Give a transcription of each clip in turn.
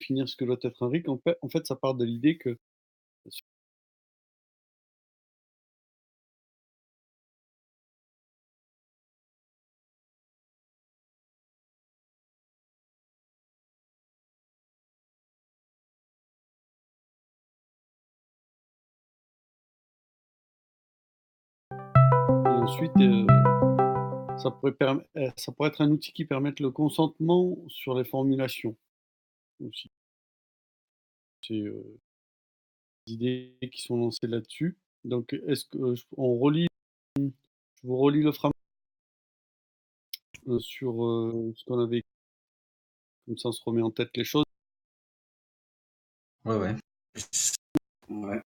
définir ce que doit être un RIC, en fait, ça part de l'idée que et ensuite, ça pourrait être un outil qui permette le consentement sur les formulations aussi. C'est, des idées qui sont lancées là-dessus. Donc est-ce que je vous relis le frame, sur, ce qu'on avait, comme ça on se remet en tête les choses. Ouais, ouais. Ouais.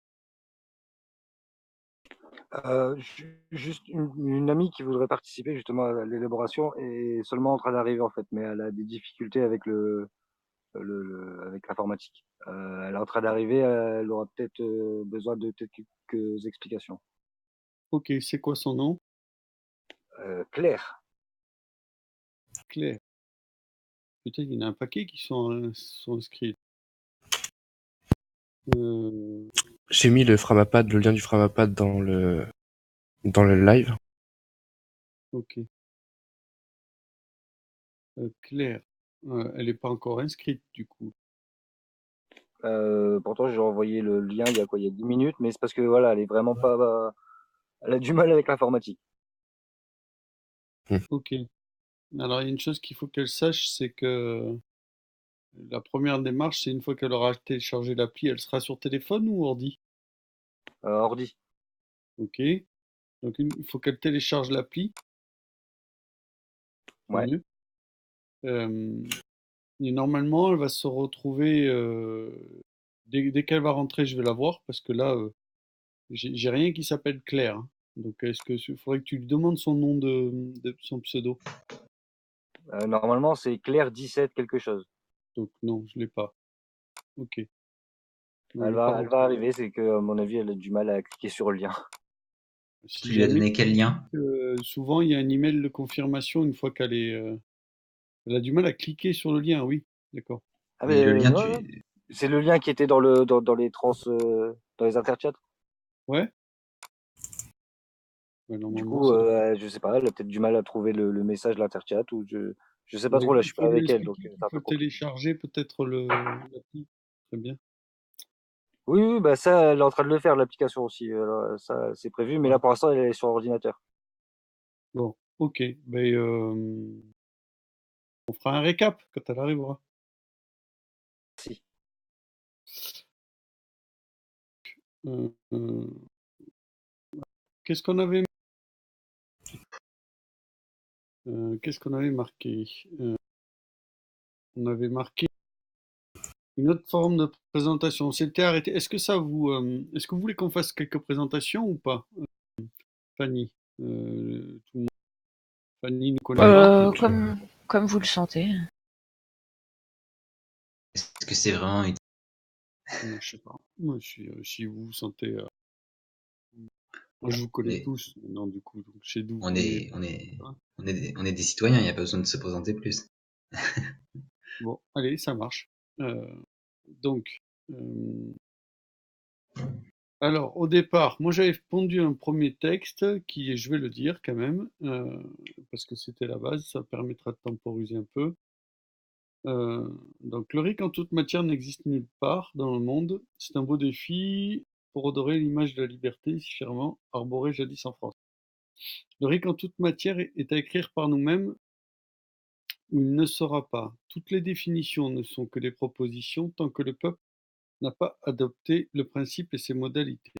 Juste une amie qui voudrait participer justement à l'élaboration est seulement en train d'arriver en fait, mais elle a des difficultés avec avec l'informatique. Elle est en train d'arriver, elle aura peut-être besoin de peut-être quelques explications. OK, c'est quoi son nom? Claire, Claire. Putain, il y en a un paquet qui sont inscrits. Heu, J'ai mis le lien du Framapad dans le live. OK. Claire, elle est pas encore inscrite du coup? pourtant j'ai envoyé le lien il y a quoi? Il y a 10 minutes, mais c'est parce que voilà, elle est vraiment pas, elle a du mal avec l'informatique. OK. Alors il y a une chose qu'il faut qu'elle sache, c'est que la première démarche, c'est une fois qu'elle aura téléchargé l'appli, elle sera sur téléphone ou ordi? Ordi. OK. Donc il faut qu'elle télécharge l'appli, Ouais. premier. Et normalement, elle va se retrouver, dès qu'elle va rentrer, je vais la voir parce que là, j'ai rien qui s'appelle Claire, hein. Donc est-ce que faudrait que tu lui demandes son nom de son pseudo? Normalement c'est Claire 17 quelque chose. Donc non, je l'ai pas. OK. Non, Elle il est pas va, elle va rentré. arriver, c'est que à mon avis elle a du mal à cliquer sur le lien. Si Tu lui as jamais, donné quel lien? souvent il y a un email de confirmation une fois qu'elle est, elle a du mal à cliquer sur le lien, oui, d'accord. Ah Mais mais le lien, ouais, ouais. C'est le lien qui était dans les dans les interchats. Ouais? Ouais, Du normalement coup, ça. je sais pas, elle a peut-être du mal à trouver le message de l'interchat ou je sais pas Ouais, trop, là, je il suis pas faut lui avec elle, donc expliquer c'est qu'il un faut peu compliqué. télécharger peut-être l'appli. Très bien. Oui, oui, bah ça, elle est en train de le faire, l'application aussi, ça, c'est prévu, mais là, Voilà. pour l'instant, elle est sur ordinateur. Bon, OK. Ben, on fera un récap quand elle arrivera. Si. Heu, qu'est-ce qu'on avait qu'est-ce qu'on avait marqué? On avait marqué une autre forme de présentation. On s'était arrêté. Est-ce que vous voulez qu'on fasse quelques présentations ou pas, Fanny? Tout le monde Fanny ne connaît pas? Comme vous le sentez. est-ce que c'est vraiment utile? Moi, je sais pas. Moi, si vous vous sentez, moi, je vous connais Mais tous maintenant du coup, donc je sais d'où vous on venez, est, on est, voilà. on est des citoyens, il n'y a pas besoin de se présenter plus. Bon, allez, ça marche. Donc, alors au départ, moi j'avais pondu un premier texte qui, je vais le dire quand même, parce que c'était la base, ça permettra de temporiser un peu. Donc le RIC en toute matière n'existe nulle part dans le monde. C'est un beau défi pour redorer l'image de la liberté si chèrement arborée jadis en France. Le RIC en toute matière est à écrire par nous-mêmes ou il ne sera pas. Toutes les définitions ne sont que des propositions tant que le peuple n'a pas adopté le principe et ses modalités.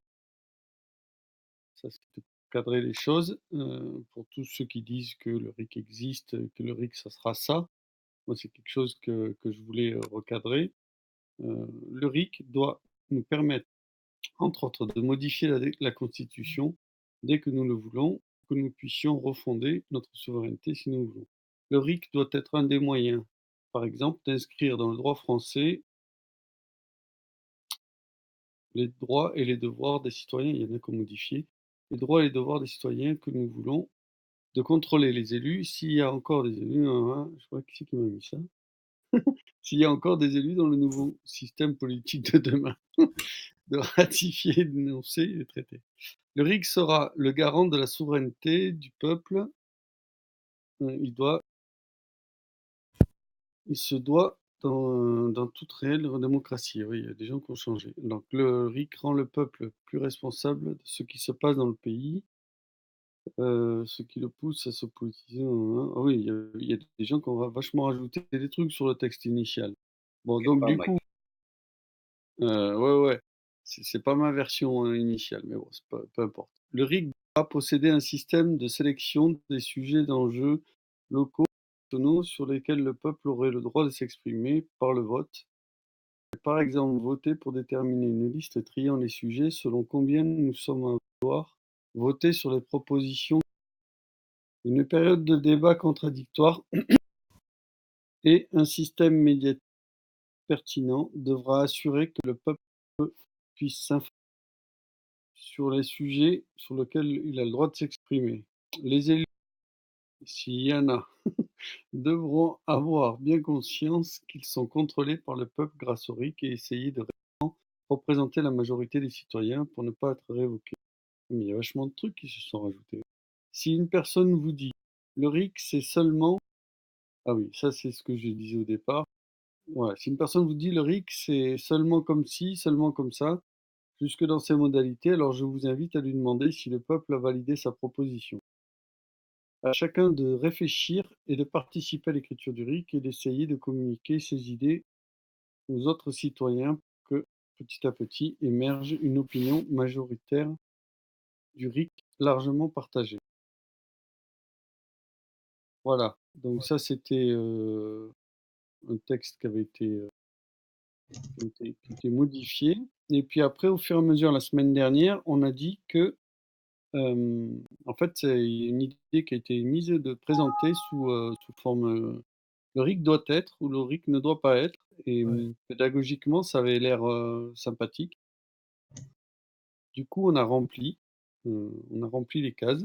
Ça, c'est pour cadrer les choses. Pour tous ceux qui disent que le RIC existe, que le RIC, ça sera ça. Moi, c'est quelque chose que je voulais recadrer. Le RIC doit nous permettre, entre autres, de modifier la Constitution dès que nous le voulons, que nous puissions refonder notre souveraineté si nous le voulons. Le RIC doit être un des moyens, par exemple, d'inscrire dans le droit français les droits et les devoirs des citoyens, il y en a qu'à modifier, les droits et les devoirs des citoyens que nous voulons, de contrôler les élus, s'il y a encore des élus, je sais pas qui c'est qui m'a mis ça, s'il y a encore des élus dans le nouveau système politique de demain, de ratifier et d'énoncer les traités. Le RIC sera le garant de la souveraineté du peuple. Il se doit dans toute réelle démocratie. Oui, il y a des gens qui ont changé. Donc le RIC rend le peuple plus responsable de ce qui se passe dans le pays, ce qui le pousse à se politiser. Ah oui, il y a des gens qui ont vachement rajouté des trucs sur le texte initial. Bon, donc du coup, ouais, c'est pas ma version initiale, mais bon, c'est pas, peu importe. Le RIC va posséder un système de sélection des sujets d'enjeux locaux nationaux sur lesquels le peuple aurait le droit de s'exprimer par le vote. Par exemple, voter pour déterminer une liste triant les sujets selon combien nous sommes à vouloir voter sur les propositions. Une période de débat contradictoire et un système médiatique pertinent devra assurer que le peuple puisse s'informer sur les sujets sur lesquels il a le droit de s'exprimer. Les élus, s'il y en a, devront avoir bien conscience qu'ils sont contrôlés par le peuple grâce au RIC et essayer de représenter la majorité des citoyens pour ne pas être révoqués. Mais il y a vachement de trucs qui se sont rajoutés. Si une personne vous dit le RIC c'est seulement... Ah oui, ça c'est ce que je disais au départ. Ouais, si une personne vous dit le RIC c'est seulement comme ci, seulement comme ça, jusque dans ses modalités, alors je vous invite à lui demander si le peuple a validé sa proposition. À chacun de réfléchir et de participer à l'écriture du RIC et d'essayer de communiquer ses idées aux autres citoyens pour que, petit à petit, émerge une opinion majoritaire du RIC largement partagée. Voilà, donc ça c'était un texte qui avait été qui était modifié. Et puis après, au fur et à mesure, la semaine dernière, on a dit que, en fait, c'est une idée qui a été mise de présenter sous forme, le RIC doit être ou le RIC ne doit pas être. Et pédagogiquement, ça avait l'air sympathique. Du coup, on a rempli les cases.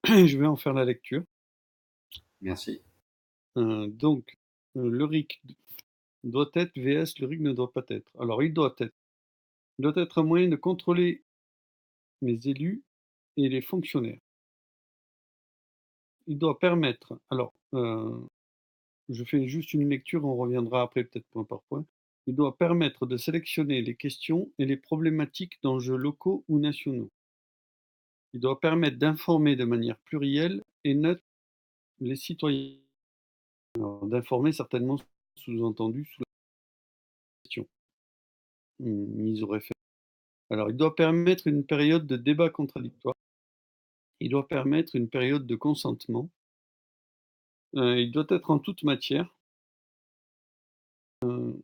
Je vais en faire la lecture. Merci. Donc, le RIC doit être vs le RIC ne doit pas être. Alors, il doit être. Il doit être un moyen de contrôler les élus et les fonctionnaires. Il doit permettre. Alors, je fais juste une lecture, on reviendra après peut-être point par point. Il doit permettre de sélectionner les questions et les problématiques d'enjeux locaux ou nationaux. Il doit permettre d'informer de manière plurielle et neutre les citoyens. Alors, d'informer certainement sous-entendu sous la question mise au référendum. Alors, il doit permettre une période de débat contradictoire. Il doit permettre une période de consentement. Il doit être en toute matière. Il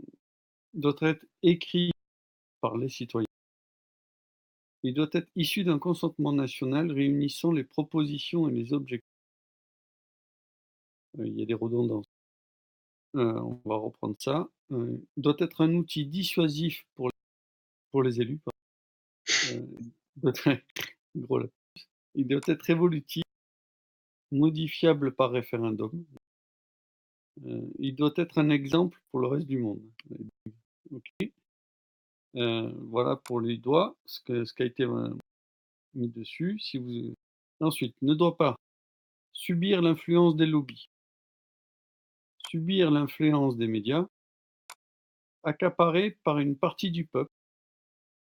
doit être écrit par les citoyens. Il doit être issu d'un consentement national réunissant les propositions et les objectifs. Il y a des redondances. On va reprendre ça. Il doit être un outil dissuasif pour les élus. Gros lapsus. Il doit être évolutif, modifiable par référendum. Il doit être un exemple pour le reste du monde. Ok. Voilà pour les doigts, ce qui a été mis dessus. Ensuite, ne doit pas subir l'influence des lobbies, subir l'influence des médias, accaparé par une partie du peuple.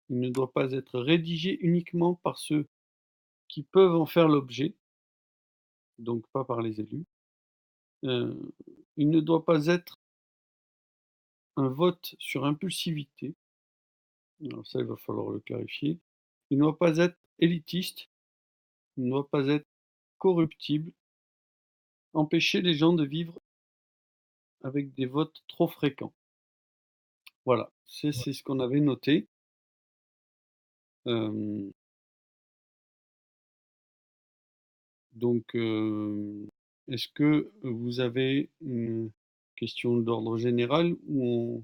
Il ne doit pas être rédigé uniquement par ceux qui peuvent en faire l'objet, donc pas par les élus. Il ne doit pas être un vote sur impulsivité. Alors ça, il va falloir le clarifier. Il ne doit pas être élitiste. Il ne doit pas être corruptible. Empêcher les gens de vivre avec des votes trop fréquents. Voilà, c'est ce qu'on avait noté. Donc, est-ce que vous avez une question d'ordre général ou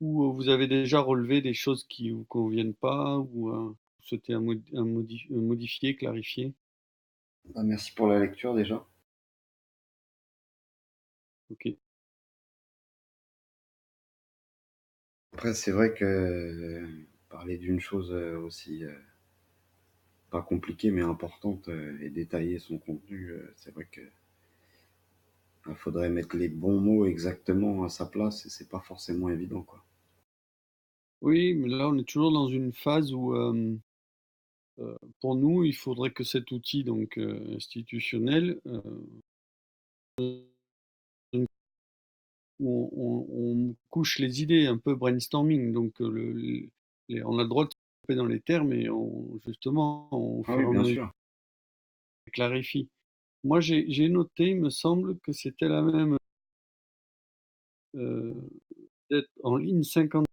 vous avez déjà relevé des choses qui ne vous conviennent pas ou vous souhaitez modifier, clarifier? Merci pour la lecture déjà. Ok. Après, c'est vrai que parler d'une chose aussi pas compliquée mais importante et détailler son contenu, c'est vrai que faudrait mettre les bons mots exactement à sa place et c'est pas forcément évident, quoi. Oui, mais là, on est toujours dans une phase où, pour nous, il faudrait que cet outil donc institutionnel, où on couche les idées, un peu brainstorming. Donc, on a le droit de se tromper dans les termes et justement, au Ah fur oui, et à bien mesure, sûr. on clarifie. Moi, j'ai noté, il me semble que c'était la même, euh, peut-être en ligne 50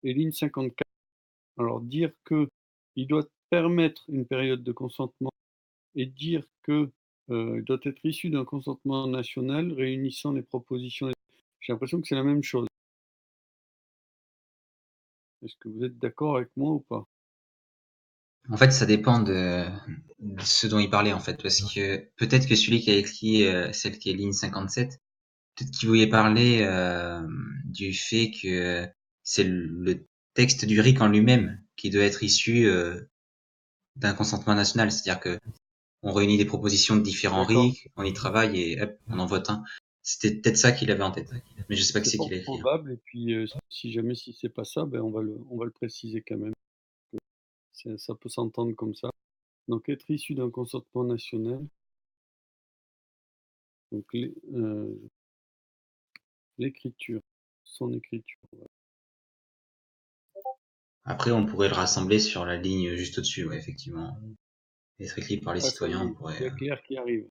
et ligne 54. Alors, dire que il doit permettre une période de consentement et dire que il doit être issu d'un consentement national réunissant les propositions. J'ai l'impression que c'est la même chose. Est-ce que vous êtes d'accord avec moi ou pas? En fait, ça dépend de ce dont il parlait, en fait, parce que peut-être que celui qui a écrit celle qui est ligne 57, peut-être qu'il voulait parler du fait que c'est le texte du RIC en lui-même qui doit être issu d'un consentement national, c'est-à-dire que on réunit des propositions de différents D'accord. RIC, on y travaille et hop, on en vote un. C'était peut-être ça qu'il avait en tête, mais je sais pas qui C'est c'est qui fort l'a écrit. probable. Et puis, si jamais si c'est pas ça, ben on va le préciser quand même. Ça peut s'entendre comme ça. Donc, être issu d'un consentement national. Donc, l'écriture, son écriture. Ouais. Après, on pourrait le rassembler sur la ligne juste au-dessus, ouais, effectivement. Être écrit par les Ah, ça citoyens, y est, il y a Claire qui arrive.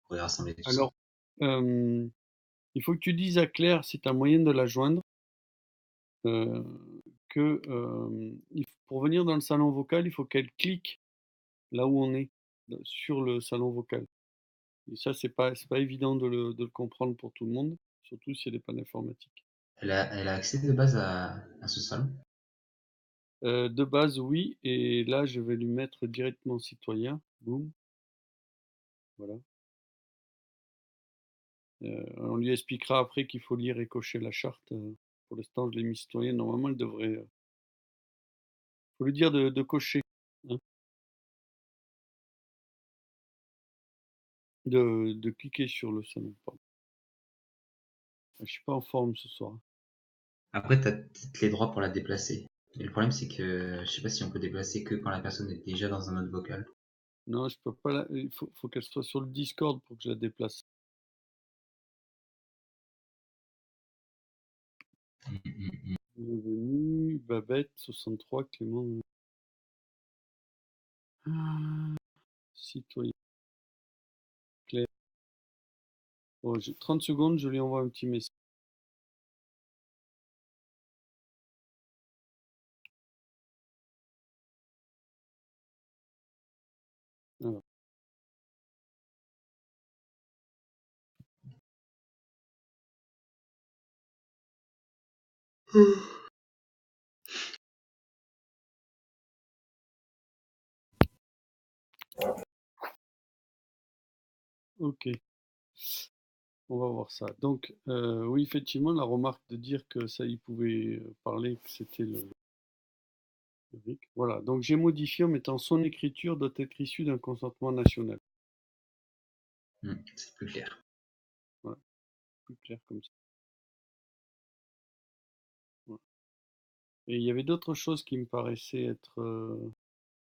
pourrait rassembler tout ça. Alors, il faut que tu dises à Claire, si tu as moyen de la joindre, euh, que pour venir dans le salon vocal, il faut qu'elle clique là où on est, sur le salon vocal. Et ça, c'est pas évident de le comprendre pour tout le monde, surtout si elle n'est pas d'informatique. Elle a accès de base à ce salon. De base, oui, et là, je vais lui mettre directement citoyen. Boum, voilà. On lui expliquera après qu'il faut lire et cocher la charte. Pour l'instant, je l'ai mis citoyen. Normalement, elle devrait. Faut lui dire de cocher, hein, de cliquer sur le salon. Pardon. Je suis pas en forme ce soir. Après, t'as peut-être les droits pour la déplacer. Et le problème, c'est que je sais pas si on peut déplacer que quand la personne est déjà dans un mode vocal. Non, je peux pas. Il faut qu'elle soit sur le Discord pour que je la déplace. Bienvenue, Babette, 63, Clément. Citoyen. Claire. Oh, 30 secondes, je lui envoie un petit message. Alors. Ok, on va voir ça. Donc, oui, effectivement, la remarque de dire que ça, il pouvait parler, que c'était le RIC. Voilà, donc j'ai modifié en mettant son écriture doit être issue d'un consentement national. C'est plus clair. Voilà, plus clair comme ça. Voilà. Et il y avait d'autres choses qui me paraissaient être.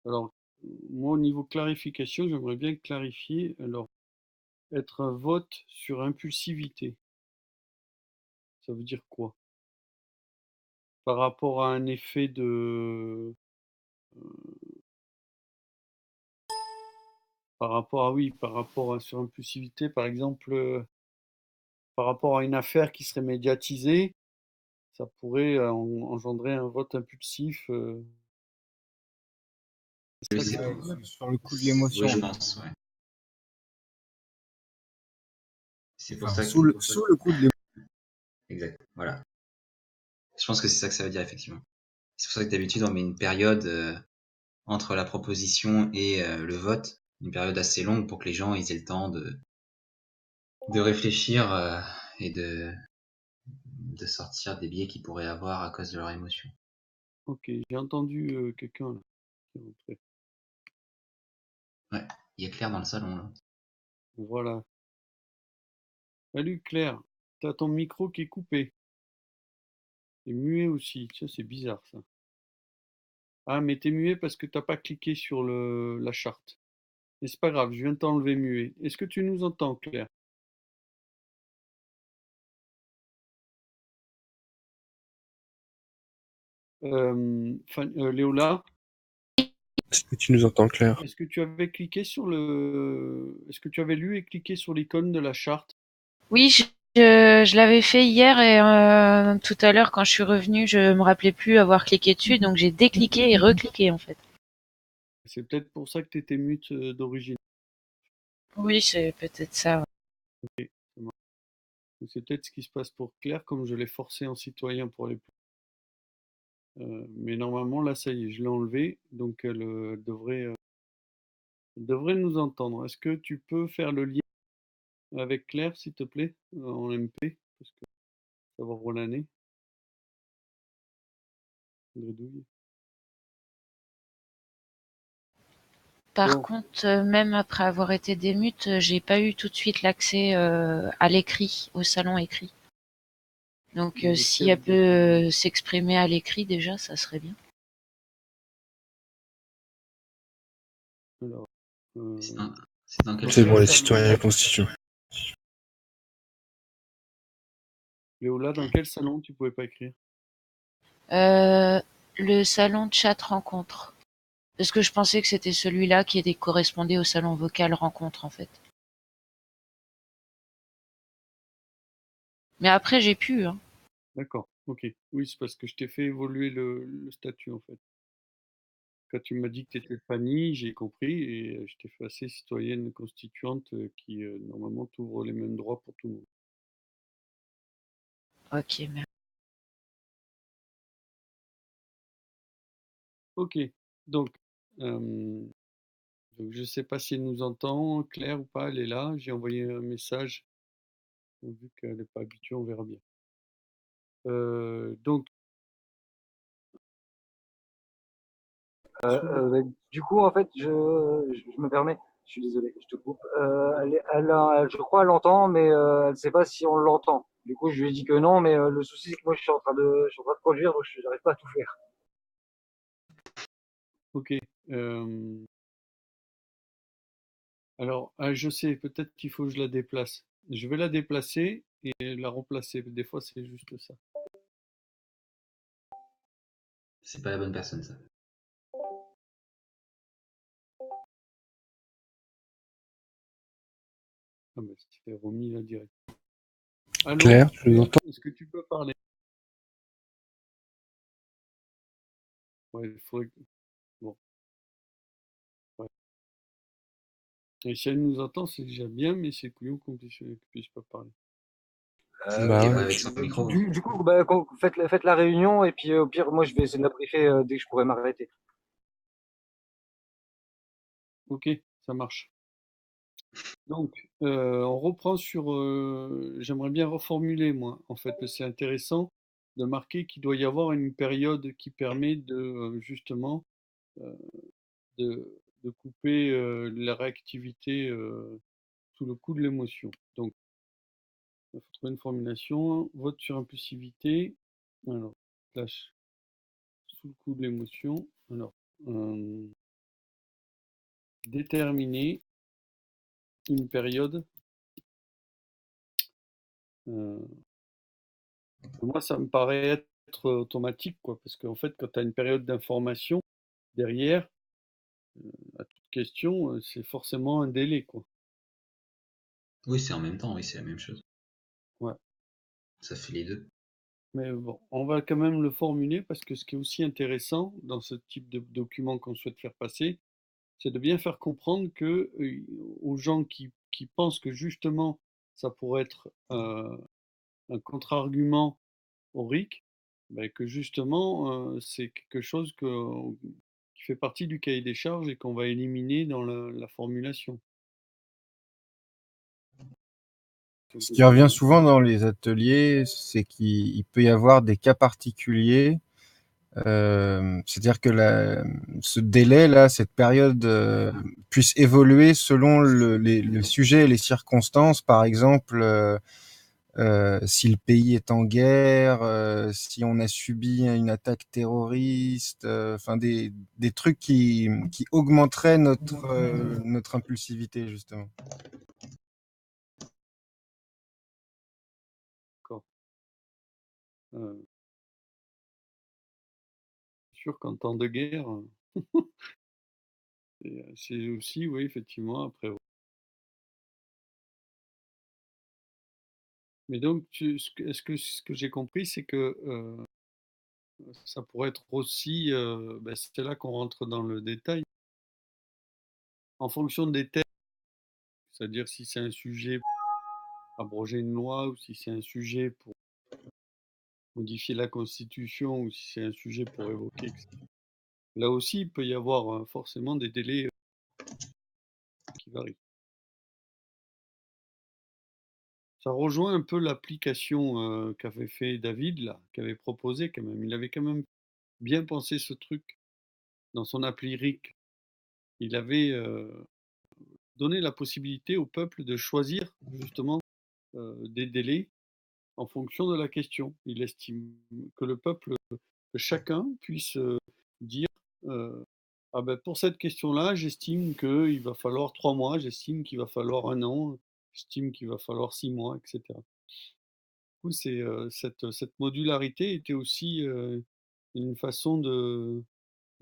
Alors, moi, au niveau clarification, j'aimerais bien clarifier. Alors, être un vote sur impulsivité, ça veut dire quoi? Par rapport à un effet de. Par rapport à oui, par rapport à sur impulsivité, par exemple, par rapport à une affaire qui serait médiatisée, ça pourrait engendrer un vote impulsif. C'est ça que ça veut dire. Sur le coup de l'émotion. Oui, je pense, ouais. C'est pour ça que. Sous le coup de l'émotion. Exact, voilà. Je pense que c'est ça que ça veut dire, effectivement. C'est pour ça que d'habitude, on met une période entre la proposition et le vote, une période assez longue pour que les gens ils aient le temps de réfléchir et de sortir des biais qu'ils pourraient avoir à cause de leur émotion. Ok, j'ai entendu quelqu'un là qui est rentré. Ouais, il y a Claire dans le salon là. Voilà. Salut Claire, t'as ton micro qui est coupé. Et muet aussi. Ça, c'est bizarre ça. Ah, mais t'es muet parce que t'as pas cliqué sur la charte. Mais c'est pas grave, je viens de t'enlever muet. Est-ce que tu nous entends, Claire? Léola, Est-ce que tu nous entends, Claire? est-ce que tu avais cliqué sur Est-ce que tu avais lu et cliqué sur l'icône de la charte? Oui, je l'avais fait hier et tout à l'heure quand je suis revenue, je me rappelais plus avoir cliqué dessus, donc j'ai décliqué et recliqué en fait. C'est peut-être pour ça que t'étais mute d'origine. Oui, c'est peut-être ça. Ouais. Ok, ça marche. C'est peut-être ce qui se passe pour Claire, comme je l'ai forcé en citoyen pour aller mais normalement, là, ça y est, je l'ai enlevé, donc elle devrait nous entendre. Est-ce que tu peux faire le lien avec Claire, s'il te plaît, en MP, parce que savoir où l'année, Gredouille. Par Bon, contre, même après avoir été démute, j'ai pas eu tout de suite l'accès à l'écrit, au salon écrit. Donc si elle peut s'exprimer à l'écrit déjà, ça serait bien. alors, C'est dans quel C'est bon, salon? les citoyens constitués. Léola, dans quel salon tu pouvais pas écrire? Le salon de chat rencontre. Parce que je pensais que c'était celui-là qui était correspondait au salon vocal rencontre en fait. Mais après j'ai pu, hein. D'accord, ok. Oui, c'est parce que je t'ai fait évoluer le statut, en fait. Quand tu m'as dit que tu étais Fanny, j'ai compris et je t'ai fait assez citoyenne constituante qui, normalement, t'ouvre les mêmes droits pour tout le monde. Ok, merci. Ok, donc, je sais pas si elle nous entend, Claire ou pas, elle est là. J'ai envoyé un message. Vu qu'elle n'est pas habituée, on verra bien. Donc, Du coup, en fait, je me permets, je suis désolé, je te coupe. Je crois, elle l'entend, mais elle ne sait pas si on l'entend. Du coup, je lui ai dit que non, mais le souci, c'est que moi, je suis en train de conduire, donc je n'arrive pas à tout faire. ok. Alors, ah, je sais, peut-être qu'il faut que je la déplace. Je vais la déplacer et la remplacer. Des fois, c'est juste ça. C'est pas la bonne personne ça. Ah bah, c'est remis là direct. Allô, Claire, tu nous entends? est-ce que tu peux parler? Ouais, il faudrait que... Bon, ouais. Et si elle nous entend, c'est déjà bien, mais c'est couillon qu'on puisse pas parler. Bah Et ouais. pas avec son micro. Du coup, bah, faites la réunion, et puis au pire, moi, je vais essayer de la briefer dès que je pourrai m'arrêter. Ok, ça marche. Donc, on reprend sur... j'aimerais bien reformuler, moi, en fait, c'est intéressant de marquer qu'il doit y avoir une période qui permet de, justement, euh, de couper la réactivité sous le coup de l'émotion. Donc, il faut trouver une formulation. Vote sur impulsivité. Alors, slash, sous le coup de l'émotion. Alors, euh, déterminer une période. euh, Moi, ça me paraît être automatique, quoi, parce qu'en fait, quand tu as une période d'information derrière, à toute question, c'est forcément un délai, quoi. Oui, c'est en même temps, oui, c'est la même chose. Ouais. Ça fait les deux. Mais bon, on va quand même le formuler parce que ce qui est aussi intéressant dans ce type de document qu'on souhaite faire passer, c'est de bien faire comprendre que aux gens qui pensent que justement ça pourrait être un contre-argument au RIC, ben, que justement c'est quelque chose qui fait partie du cahier des charges et qu'on va éliminer dans la formulation. Ce qui revient souvent dans les ateliers, c'est qu'il peut y avoir des cas particuliers. C'est-à-dire que ce délai-là, cette période puisse évoluer selon le sujet et les circonstances. Par exemple, si le pays est en guerre, si on a subi une attaque terroriste, enfin des trucs qui augmenteraient notre impulsivité, justement. D'accord. Sûr qu'en temps de guerre, c'est aussi, oui, effectivement, après. Mais donc, ce que j'ai compris, c'est que ça pourrait être aussi, ben, c'est là qu'on rentre dans le détail, en fonction des thèmes, c'est-à-dire si c'est un sujet pour abroger une loi ou si c'est un sujet pour modifier la Constitution ou si c'est un sujet pour évoquer, etc. Là aussi, il peut y avoir forcément des délais qui varient. Ça rejoint un peu l'application qu'avait fait David, là, qu'avait proposé quand même. Il avait quand même bien pensé ce truc dans son appli RIC. Il avait donné la possibilité au peuple de choisir justement des délais en fonction de la question. Il estime que le peuple, que chacun puisse dire ah ben pour cette question-là, j'estime qu'il va falloir 3 mois, j'estime qu'il va falloir un an, j'estime qu'il va falloir 6 mois, etc. Du coup, cette modularité était aussi une façon de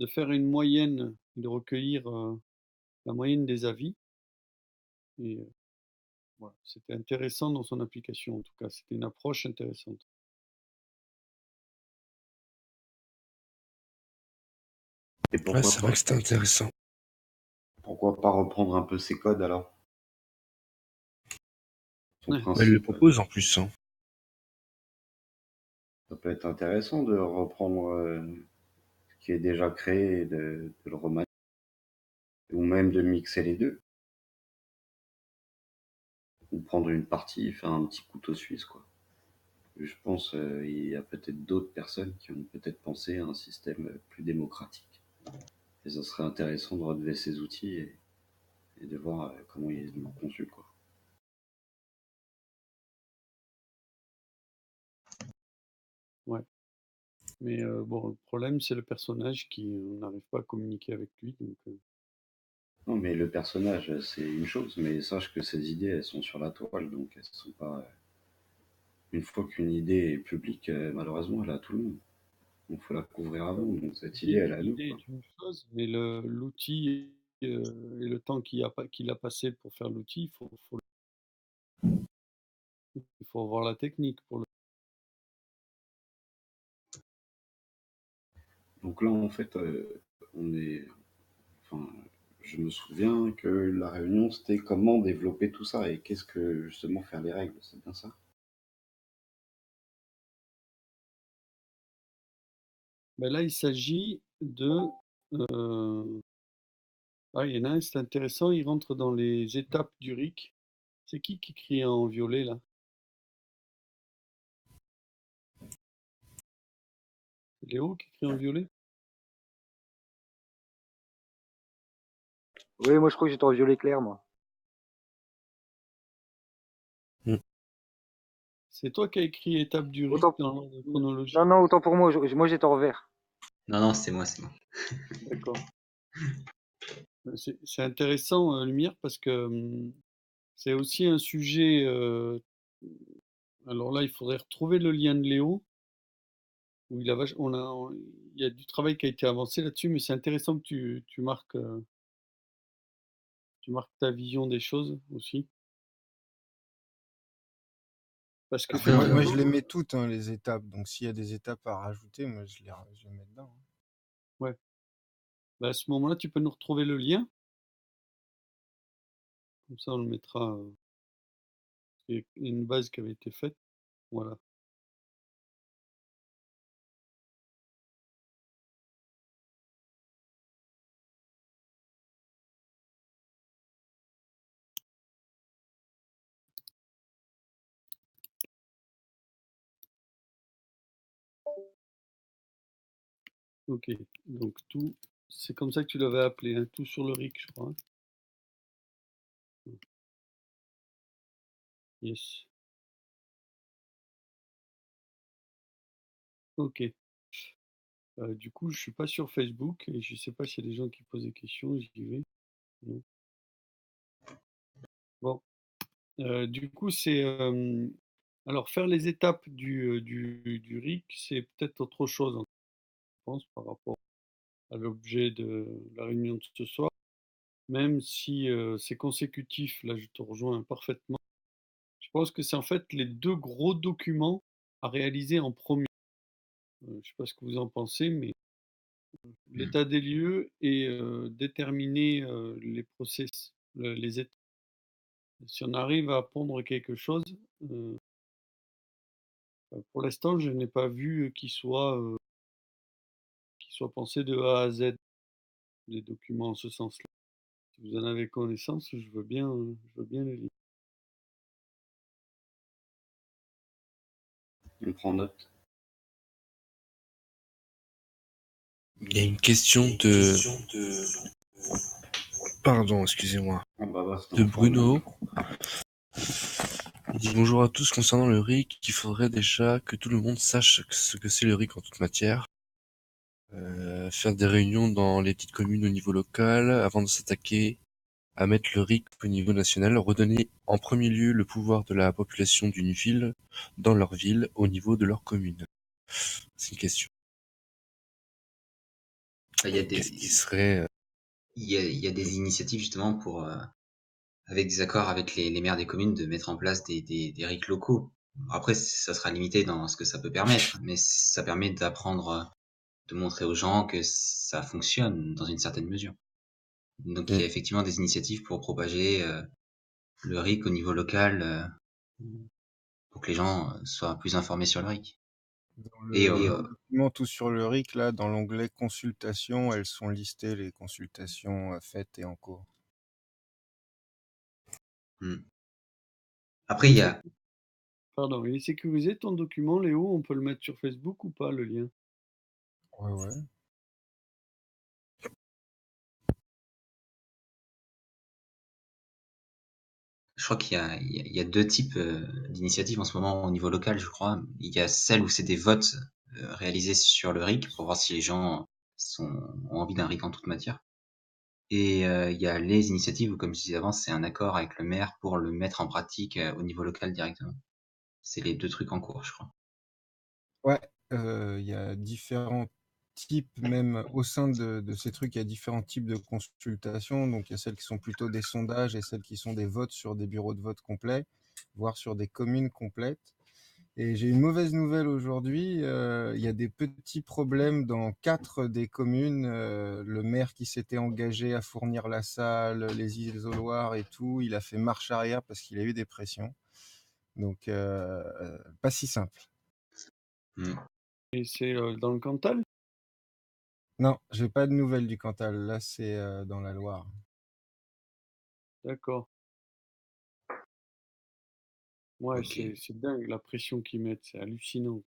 faire une moyenne, de recueillir la moyenne des avis. Et voilà, c'était intéressant dans son application, en tout cas, c'était une approche intéressante. Et Ouais, pourquoi c'est vrai pas, que c'était intéressant. pourquoi pas reprendre un peu ses codes alors? Son Ouais. Bah, elle le principe, propose en plus, hein. ça peut être intéressant de reprendre ce qui est déjà créé et de le remanier, ou même de mixer les deux, ou prendre une partie, faire un petit couteau suisse, quoi. Je pense il y a peut-être d'autres personnes qui ont peut-être pensé à un système plus démocratique. Et ça serait intéressant de relever ces outils et de voir comment ils l'ont conçu, quoi. Ouais. Mais bon, le problème, c'est le personnage qui on n'arrive pas à communiquer avec lui. Donc, Non, mais le personnage, c'est une chose, mais sache que ces idées, elles sont sur la toile, donc elles sont pas. Une fois qu'une idée est publique, malheureusement, elle est à tout le monde. Donc faut la couvrir avant. Donc cette idée, elle est à nous, l'idée quoi. est une chose, mais l'outil et le temps qu'il a passé pour faire l'outil, il faut avoir la technique pour le. Donc là, en fait, on est. Enfin, je me souviens que la réunion, c'était comment développer tout ça et qu'est-ce que justement faire les règles, c'est bien ça? Ben là, il s'agit de. euh, Ah, il y en a un, c'est intéressant, il rentre dans les étapes du RIC. C'est qui écrit en violet là? C'est Léo qui écrit en violet? Oui, moi je crois que j'étais en violet clair, moi. C'est toi qui as écrit étape du RIC Autant... dans l'ordre Non, chronologique? non, autant pour moi. Moi j'étais en vert. Non, non, c'est moi, c'est moi. D'accord. C'est intéressant, Lumière, parce que c'est aussi un sujet. Alors là, il faudrait retrouver le lien de Léo, où il y a du travail qui a été avancé là-dessus, mais c'est intéressant que tu marques ta vision des choses aussi. Parce Après, Moi, qu'effectivement, je les mets toutes, hein, les étapes. Donc, s'il y a des étapes à rajouter, moi, je les mets dedans, hein. ouais, bah, à ce moment-là, tu peux nous retrouver le lien, comme ça on le mettra. C'est une base qui avait été faite. Voilà. Ok, donc tout, c'est comme ça que tu l'avais appelé, hein, tout sur le RIC, je crois. Hein. Yes. Ok. Du coup, je suis pas sur Facebook et je sais pas s'il y a des gens qui posent des questions, j'y vais. Non. Bon, du coup, c'est alors faire les étapes du RIC, c'est peut-être autre chose, hein, je pense, par rapport à l'objet de la réunion de ce soir. Même si c'est consécutif, là je te rejoins parfaitement. Je pense que c'est en fait les deux gros documents à réaliser en premier. Je ne sais pas ce que vous en pensez, mais Hmm. l'état des lieux et déterminer les process, les étapes. Si on arrive à pondre quelque chose, euh, pour l'instant, je n'ai pas vu qu'il soit pensé de A à Z, les documents en ce sens-là. Si vous en avez connaissance, je veux bien les lire. On prend note. Il y a une question de... Pardon, excusez-moi. Ah bah bah, c'est De en forme, là. Bruno. Il dit bonjour à tous. Concernant le RIC, il faudrait déjà que tout le monde sache ce que c'est le RIC en toute matière. Faire des réunions dans les petites communes au niveau local avant de s'attaquer à mettre le RIC au niveau national. Redonner en premier lieu le pouvoir de la population d'une ville dans leur ville au niveau de leur commune. C'est une question. Il y a Qu'est-ce qui des, serait... il y a des initiatives justement pour, avec des accords avec les maires des communes, de mettre en place des RIC locaux. Après, ça sera limité dans ce que ça peut permettre, mais ça permet d'apprendre, de montrer aux gens que ça fonctionne dans une certaine mesure. Donc, il y a effectivement des initiatives pour propager le RIC au niveau local, pour que les gens soient plus informés sur le RIC. Dans Et le document Tout sur le RIC, là, dans l'onglet consultation, elles sont listées, les consultations faites et en cours. après, il y a, Pardon, il est sécurisé ton document, Léo? On peut le mettre sur Facebook ou pas, le lien? Ouais, ouais. je crois il y a deux types d'initiatives en ce moment au niveau local, je crois. Il y a celles où c'est des votes réalisés sur le RIC pour voir si les gens ont envie d'un RIC en toute matière. Et il y a les initiatives où, comme je disais avant, c'est un accord avec le maire pour le mettre en pratique au niveau local directement. C'est les deux trucs en cours, je crois. Ouais, il y a différents types, même au sein de ces trucs, il y a différents types de consultations. Donc, il y a celles qui sont plutôt des sondages et celles qui sont des votes sur des bureaux de vote complets, voire sur des communes complètes. Et j'ai une mauvaise nouvelle aujourd'hui. Il y a des petits problèmes dans 4 des communes. Le maire qui s'était engagé à fournir la salle, les isoloirs et tout, il a fait marche arrière parce qu'il a eu des pressions. Donc, pas si simple. Et c'est dans le Cantal? Non, j'ai pas de nouvelles du Cantal. Là, c'est dans la Loire. D'accord. Ouais, Ok. c'est dingue la pression qu'ils mettent, c'est hallucinant.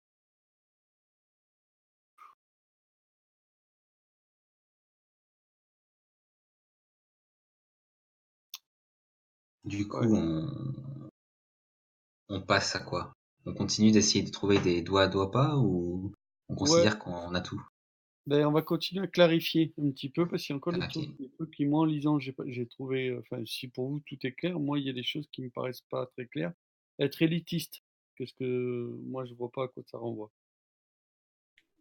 Du Ouais. coup, on passe à quoi? On continue d'essayer de trouver des doigts à doigts pas, ou on Ouais, considère qu'on a tout? ben, on va continuer à clarifier un petit peu parce qu'il y a encore Clarifié. des trucs qui, moi, en lisant, j'ai trouvé, enfin, si pour vous tout est clair, moi, il y a des choses qui me paraissent pas très claires. Être élitiste, qu'est-ce que, moi, je vois pas à quoi ça renvoie.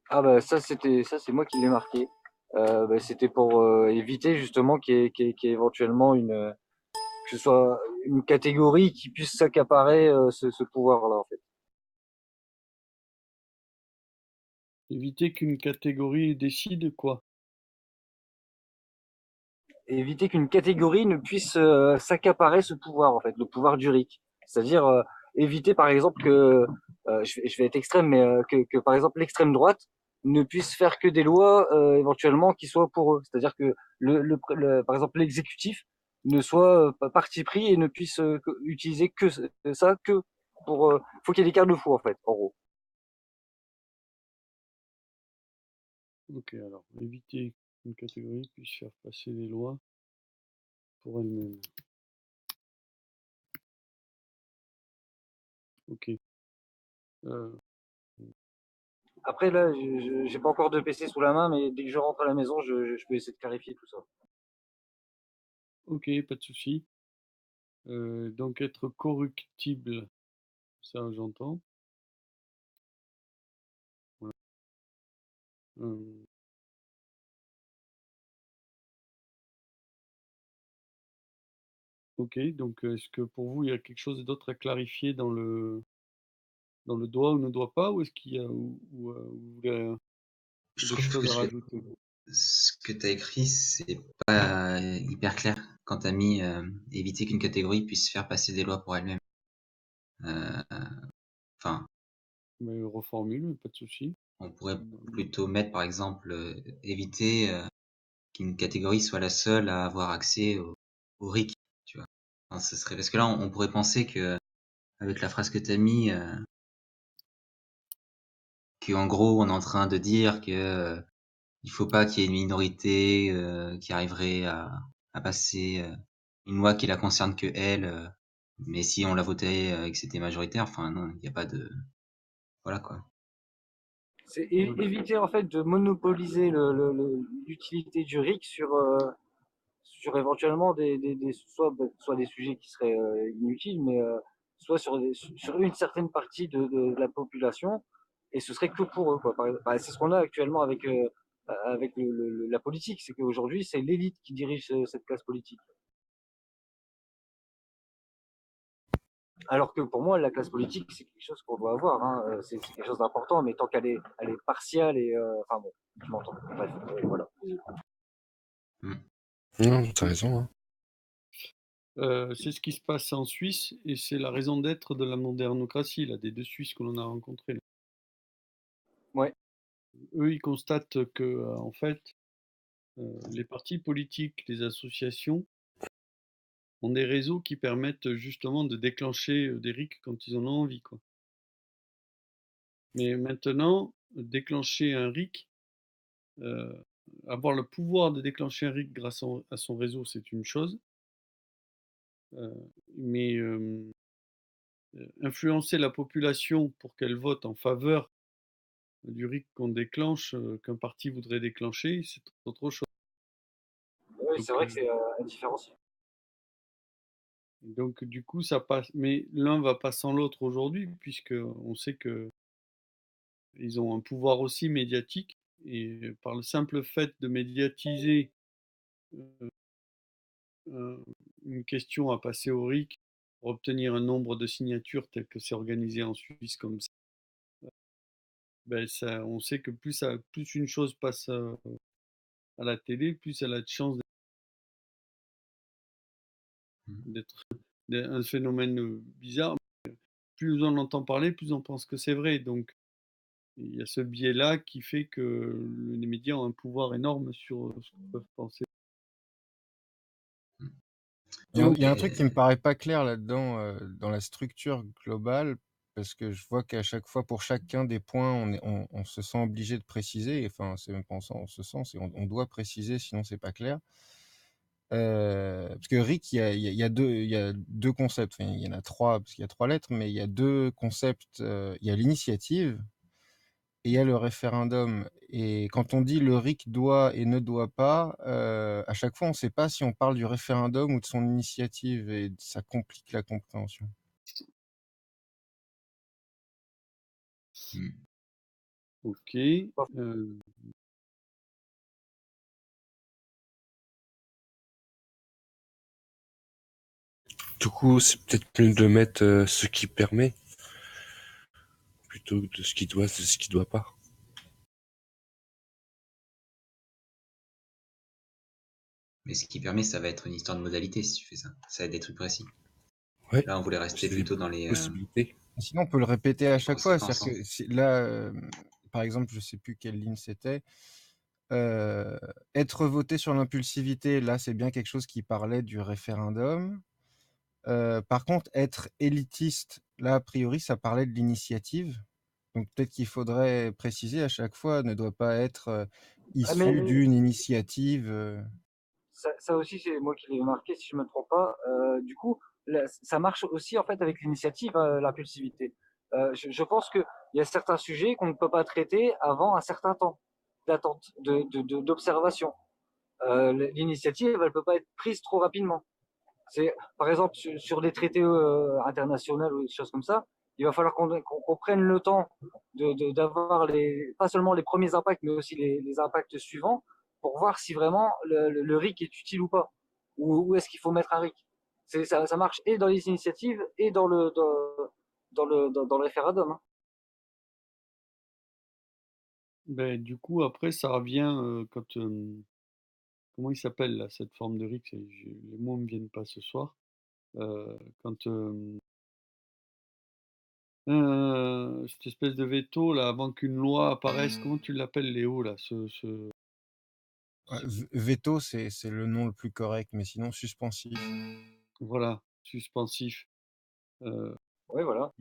Ah bah ça c'est moi qui l'ai marqué. Bah, c'était pour éviter justement qu'il y ait éventuellement que ce soit une catégorie qui puisse s'accaparer ce pouvoir-là en fait. Éviter qu'une catégorie décide quoi. Éviter qu'une catégorie ne puisse s'accaparer ce pouvoir en fait, le pouvoir du RIC. C'est-à-dire éviter par exemple que je vais être extrême, mais que par exemple l'extrême droite ne puisse faire que des lois éventuellement qui soient pour eux. C'est-à-dire que par exemple l'exécutif ne soit pas parti pris et ne puisse utiliser que ça que pour. Faut qu'il y ait des garde-fous en fait, en gros. Ok, alors, éviter qu'une catégorie puisse faire passer les lois pour elle-même. Ok. Euh, Après, là, j'ai pas encore de PC sous la main, mais dès que je rentre à la maison, je peux essayer de clarifier tout ça. ok, pas de souci. Donc être corruptible, ça j'entends. Voilà. Euh, ok, donc est-ce que pour vous il y a quelque chose d'autre à clarifier dans le doit ou ne doit pas, ou est-ce qu'il y a ou vous voulez Je des trouve que choses à rajouter? ce que tu as écrit, c'est pas hyper clair quand tu as mis éviter qu'une catégorie puisse faire passer des lois pour elle-même. Enfin, Mais reformule, pas de souci. on pourrait plutôt mettre par exemple éviter qu'une catégorie soit la seule à avoir accès au RIC, tu vois. Enfin, ce serait parce que là on pourrait penser que avec la phrase que tu as mis que en gros on est en train de dire que il faut pas qu'il y ait une minorité qui arriverait à passer une loi qui la concerne que elle, mais si on la votait et que c'était majoritaire, enfin non, il n'y a pas de voilà quoi. C'est Ouais. éviter en fait de monopoliser l'utilité du RIC sur éventuellement soit des sujets qui seraient inutiles, mais soit sur une certaine partie de la population, et ce serait que pour eux, quoi. C'est ce qu'on a actuellement avec la politique, c'est qu'aujourd'hui c'est l'élite qui dirige cette classe politique. Alors que pour moi, la classe politique, c'est quelque chose qu'on doit avoir, hein. C'est quelque chose d'important, mais tant elle est partiale et enfin bon, je m'entends. Bref, voilà. Non, t'as raison, hein. C'est ce qui se passe en Suisse et c'est la raison d'être de la modernocratie, là, des deux Suisses que l'on a rencontrés, là. Ouais. Eux, ils constatent que, en fait, les partis politiques, les associations ont des réseaux qui permettent justement de déclencher des RIC quand ils en ont envie, quoi. Mais maintenant, déclencher un RIC, euh, avoir le pouvoir de déclencher un RIC grâce à son réseau, c'est une chose. Euh, mais influencer la population pour qu'elle vote en faveur du RIC qu'on déclenche, qu'un parti voudrait déclencher, c'est autre chose. Oui, Donc, c'est vrai que c'est indifférencié. donc du coup, ça passe. Mais l'un va pas sans l'autre aujourd'hui, puisque on sait que ils ont un pouvoir aussi médiatique, et par le simple fait de médiatiser une question à passer au RIC pour obtenir un nombre de signatures tel que c'est organisé en Suisse comme ça, ben ça, on sait que plus une chose passe à la télé, plus elle a de chances d'être un phénomène bizarre. Plus on entend parler, plus on pense que c'est vrai. Donc il y a ce biais-là qui fait que les médias ont un pouvoir énorme sur ce qu'ils peuvent penser. Il y a un Et, truc qui me paraît pas clair là-dedans, dans la structure globale, parce que je vois qu'à chaque fois, pour chacun des points, on se sent obligé de préciser. Enfin, c'est même pas on se sent, c'est on doit préciser, sinon c'est pas clair. Parce que RIC, il y a deux concepts. Enfin, il y en a trois, parce qu'il y a trois lettres, mais il y a deux concepts. Il y a l'initiative et il y a le référendum. Et quand on dit le RIC doit et ne doit pas, à chaque fois, on ne sait pas si on parle du référendum ou de son initiative, et ça complique la compréhension. Ok. Du coup, c'est peut-être mieux de mettre ce qui permet plutôt que de ce qui doit, de ce qui doit pas. mais ce qui permet, ça va être une histoire de modalité si tu fais ça. Ça va être des trucs précis. Ouais. Là, on voulait rester C'est des plutôt dans les possibilités. Sinon, on peut le répéter à chaque fois. conséquences. C'est-à-dire que là, par exemple, je sais plus quelle ligne c'était. Être voté sur l'impulsivité, là, c'est bien quelque chose qui parlait du référendum. Par contre, être élitiste, là, a priori, ça parlait de l'initiative. Donc peut-être qu'il faudrait préciser à chaque fois, ne doit pas être mais issu d'une initiative. ça aussi, c'est moi qui l'ai marqué, si je me trompe pas. Du coup, ça marche aussi en fait avec l'initiative, l'impulsivité. Je pense qu'il y a certains sujets qu'on ne peut pas traiter avant un certain temps d'attente, d'observation. L'initiative, elle peut pas être prise trop rapidement. C'est, par exemple, sur des traités internationaux ou des choses comme ça, il va falloir qu'on prenne le temps d'avoir pas seulement les premiers impacts, mais aussi les impacts suivants pour voir si vraiment le RIC est utile ou pas. Ou est-ce qu'il faut mettre un RIC. Ça marche et dans les initiatives et dans le référendum. Hein. Ben, du coup, après, ça revient quand. Comment il s'appelle là, cette forme de RIC? Les mots ne me viennent pas ce soir. Quand. Cette espèce de veto là, avant qu'une loi apparaisse, comment tu l'appelles, Léo, là, Veto, c'est le nom le plus correct, mais sinon suspensif. voilà, suspensif. Euh, Oui, voilà.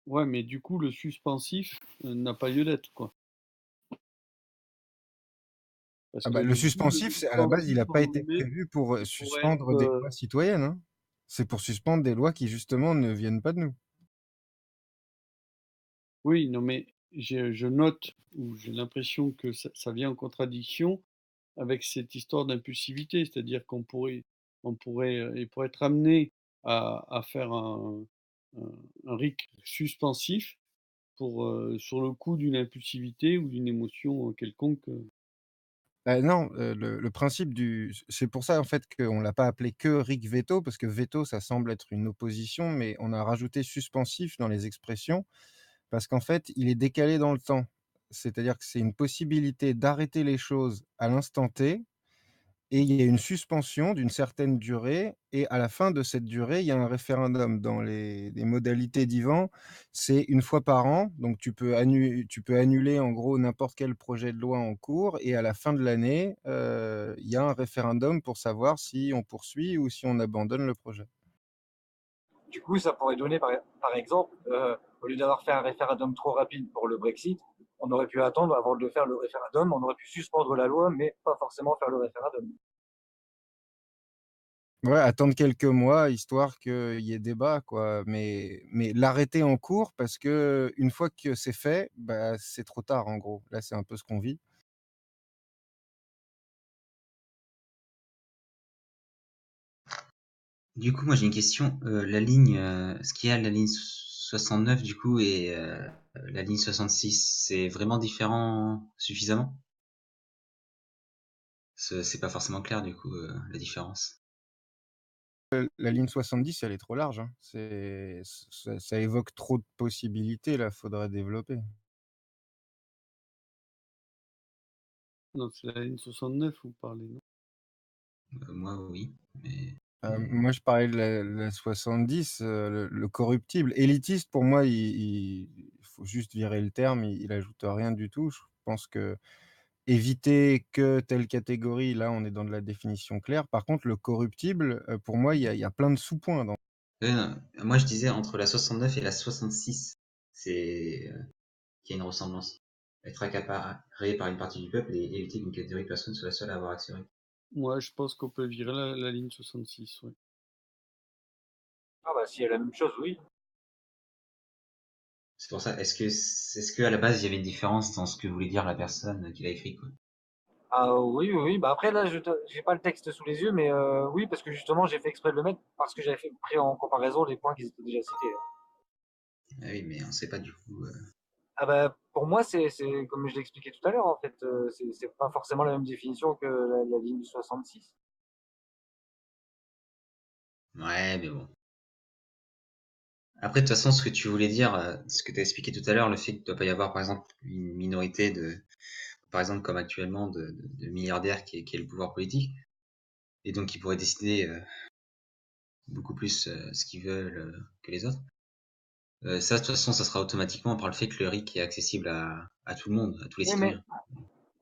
ouais, mais du coup, le suspensif n'a pas lieu d'être, quoi. Parce Ah que bah, le du coup, le suspensif, à la base, il suspensif, n'a à un pas moment été donné, prévu pour pourrait être. suspendre des lois citoyennes. Hein. C'est pour suspendre des lois qui, justement, ne viennent pas de nous. Oui, non, mais je note, ou j'ai l'impression que ça vient en contradiction avec cette histoire d'impulsivité, c'est-à-dire il pourrait être amené à faire un RIC suspensif sur le coup d'une impulsivité ou d'une émotion quelconque. Bah, non, le principe c'est pour ça, en fait, qu'on l'a pas appelé que RIC veto, parce que veto, ça semble être une opposition, mais on a rajouté suspensif dans les expressions, parce qu'en fait, il est décalé dans le temps. C'est-à-dire que c'est une possibilité d'arrêter les choses à l'instant T, et il y a une suspension d'une certaine durée, et à la fin de cette durée, il y a un référendum. Dans les modalités d'Ivan, c'est une fois par an, donc tu peux annuler en gros n'importe quel projet de loi en cours, et à la fin de l'année, il y a un référendum pour savoir si on poursuit ou si on abandonne le projet. Du coup, ça pourrait donner, par exemple, au lieu d'avoir fait un référendum trop rapide pour le Brexit, on aurait pu attendre avant de faire le référendum, on aurait pu suspendre la loi, mais pas forcément faire le référendum. Ouais, attendre quelques mois, histoire qu'il y ait débat, quoi. Mais l'arrêter en cours, parce que une fois que c'est fait, bah, c'est trop tard, en gros. Là, c'est un peu ce qu'on vit. Du coup, moi j'ai une question. La ligne, ce qu'il y a la ligne 69 du coup et la ligne 66, c'est vraiment différent suffisamment? C'est pas forcément clair du coup la différence. La ligne 70, elle est trop large, hein. Ça évoque trop de possibilités, là, faudrait développer. Non, c'est la ligne 69, vous parlez, non? Moi oui, mais Moi, je parlais de la 70, le corruptible. Élitiste, pour moi, il faut juste virer le terme, il ajoute rien du tout. Je pense que éviter que telle catégorie, là, on est dans de la définition claire. Par contre, le corruptible, pour moi, il y a plein de sous-points dans. moi je disais entre la 69 et la 66, c'est qu'il y a une ressemblance. Être accaparé par une partie du peuple et éviter qu'une catégorie de personnes soit la seule à avoir accès au RIC. Moi, je pense qu'on peut virer la ligne 66, ouais. Ah bah si elle a la même chose, oui. C'est pour ça, est-ce que à la base il y avait une différence dans ce que voulait dire la personne qui l'a écrit quoi? Ah oui, oui, oui. Bah après là, j'ai pas le texte sous les yeux, mais oui, parce que justement, j'ai fait exprès de le mettre parce que j'avais pris en comparaison les points qui étaient déjà cités. Ah oui, mais on sait pas du coup. Ah bah pour moi, c'est comme je l'ai expliqué tout à l'heure, en fait, c'est pas forcément la même définition que la ligne du 66. Ouais, mais bon. Après, de toute façon, ce que tu voulais dire, ce que tu as expliqué tout à l'heure, le fait qu'il ne doit pas y avoir, par exemple, une minorité par exemple, comme actuellement, de milliardaires qui est le pouvoir politique, et donc qui pourraient décider beaucoup plus ce qu'ils veulent que les autres. Ça, de toute façon, ça sera automatiquement par le fait que le RIC est accessible à tout le monde, à tous les Oui, mais citoyens.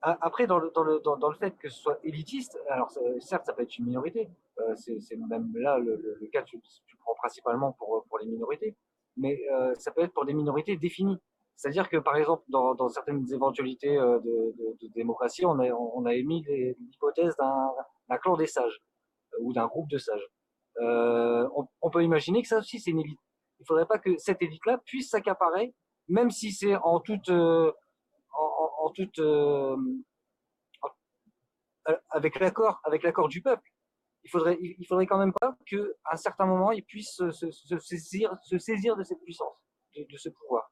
après, dans le fait que ce soit élitiste, alors certes, ça peut être une minorité. C'est même là le cas, tu prends principalement pour les minorités. Mais ça peut être pour des minorités définies. C'est-à-dire que, par exemple, dans certaines éventualités de démocratie, on a émis l'hypothèse d'un clan des sages ou d'un groupe de sages. On peut imaginer que ça aussi, c'est une élite. Il ne faudrait pas que cette élite-là puisse s'accaparer, même si c'est en toute avec l'accord du peuple. Il faudrait quand même pas qu'à un certain moment, ils puissent se saisir de cette puissance, de ce pouvoir.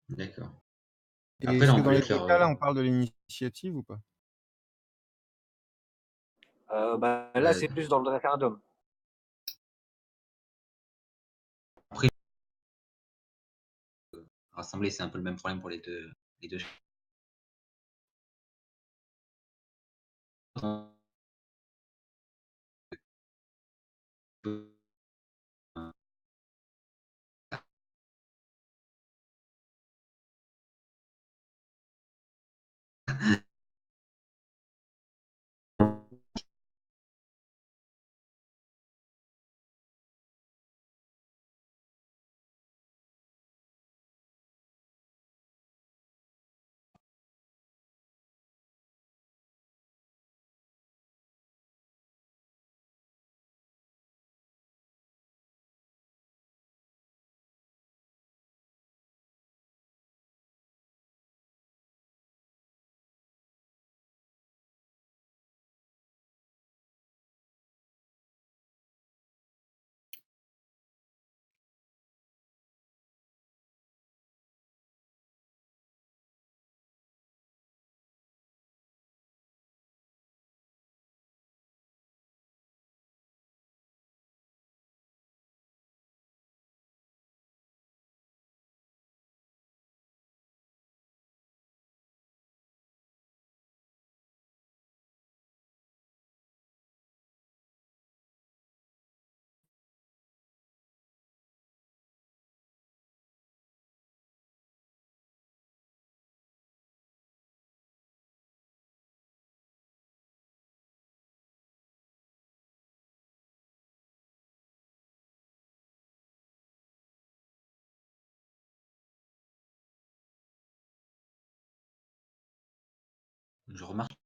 D'accord. Et Après, là, est-ce que on dans les voulait deux faire. cas, là, on parle de l'initiative ou pas? Là, c'est plus dans le référendum. Après, rassembler, c'est un peu le même problème pour les deux. Je remarque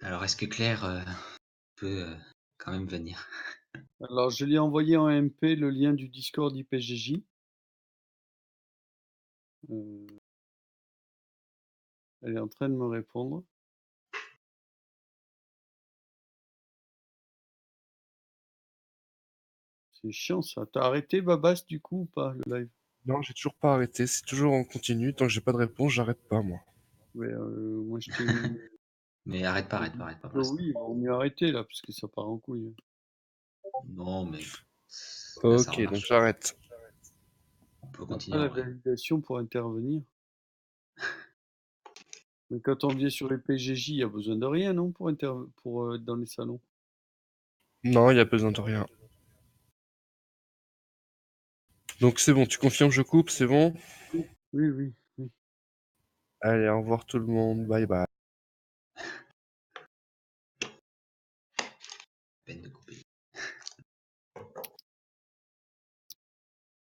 Alors, est-ce que Claire peut quand même venir? Alors, je lui ai envoyé en MP le lien du Discord IPGJ. Elle est en train de me répondre. C'est chiant ça. T'as arrêté Babas du coup ou pas le live? Non, j'ai toujours pas arrêté. C'est toujours en continu. Tant que j'ai pas de réponse, j'arrête pas, moi. Ouais, moi je t'ai mis. Mais arrête pas pour Oh l'instant. oui, il vaut mieux arrêter là, parce que ça part en couille. Non, mais là, ça Ok, donc remarche. j'arrête. On peut On n'a continuer pas en la vrai. validation pour intervenir. Mais quand on vient sur les PGJ, il n'y a besoin de rien, non, pour être dans les salons. Non, il y a besoin de rien. Donc c'est bon, tu confirmes, je coupe, c'est bon? Oui, oui, oui. Allez, au revoir tout le monde. Bye bye. Peine de couper.